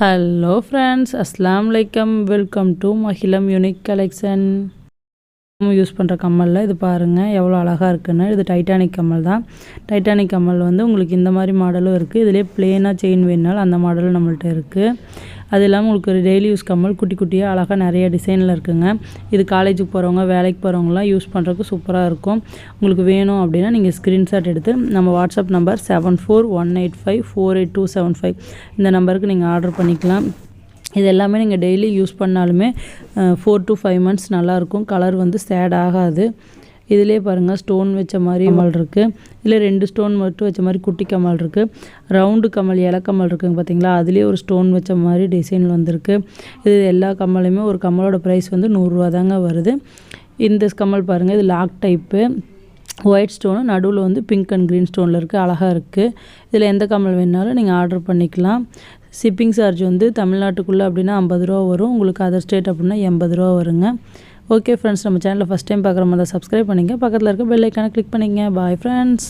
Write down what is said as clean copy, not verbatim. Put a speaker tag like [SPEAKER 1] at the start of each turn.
[SPEAKER 1] Hello friends, அஸ்ஸலாமு அலைக்கும். Welcome to Mahilam unique collection. Use பண்ணுற கம்மலில் இது பாருங்கள் எவ்வளோ அழகாக இருக்குன்னு. இது டைட்டானிக் கம்மல் தான். டைட்டானிக் கம்மல் வந்து உங்களுக்கு இந்த மாதிரி மாடலும் இருக்குது. இதிலே பிளெயினாக செயின் வேணுனாலும் அந்த மாடலும் நம்மள்ட்ட இருக்குது. அது இல்லாமல் உங்களுக்கு ஒரு டெய்லி யூஸ் கம்மல் குட்டி குட்டியாக அழகாக நிறைய டிசைனில் இருக்குங்க. இது காலேஜுக்கு போகிறவங்க, வேலைக்கு போகிறவங்களாம் யூஸ் பண்ணுறதுக்கு சூப்பராக இருக்கும். உங்களுக்கு வேணும் அப்படின்னா நீங்கள் ஸ்க்ரீன்ஷாட் எடுத்து நம்ம வாட்ஸ்அப் நம்பர் 7418548275 இந்த நம்பருக்கு நீங்கள் ஆர்டர் பண்ணிக்கலாம். இது எல்லாமே நீங்கள் டெய்லி யூஸ் பண்ணாலுமே 4 to 5 months நல்லாயிருக்கும். கலர் வந்து சேட் ஆகாது. இதிலே பாருங்கள் ஸ்டோன் வச்ச மாதிரி கம்மல் இருக்குது. இல்லை 2 ஸ்டோன் மட்டும் வச்ச மாதிரி குட்டி கம்மல் இருக்குது. ரவுண்டு கம்மல், இலை கம்மல் இருக்குங்க பார்த்தீங்களா, அதுலேயே ஒரு ஸ்டோன் வச்ச மாதிரி டிசைனில் வந்திருக்கு. இது எல்லா கம்மலுமே ஒரு கம்மலோட ப்ரைஸ் வந்து 100 ரூபா தாங்க வருது. இந்த கம்மல் பாருங்கள், இது லாக் டைப்பு, ஒயிட் ஸ்டோனு, நடுவில் வந்து பிங்க் அண்ட் க்ரீன் ஸ்டோனில் இருக்குது. அழகாக இருக்குது. இதில் எந்த கம்மல் வேணுனாலும் நீங்கள் ஆர்டர் பண்ணிக்கலாம். ஷிப்பிங் சார்ஜ் வந்து தமிழ்நாட்டுக்குள்ளே அப்படின்னா 50 ரூபா வரும். உங்களுக்கு அதர் ஸ்டேட் அப்படின்னா 80 ரூபா வருங்க. ஓகே ஃப்ரெண்ட்ஸ், நம்ம சேனலில் ஃபஸ்ட் டைம் பார்க்குற மாதிரி சப்ஸ்கிரைப் பண்ணிங்க. பக்கத்தில் இருக்க பெல் ஐக்கானை கிளிக் பண்ணிங்க. Bye friends.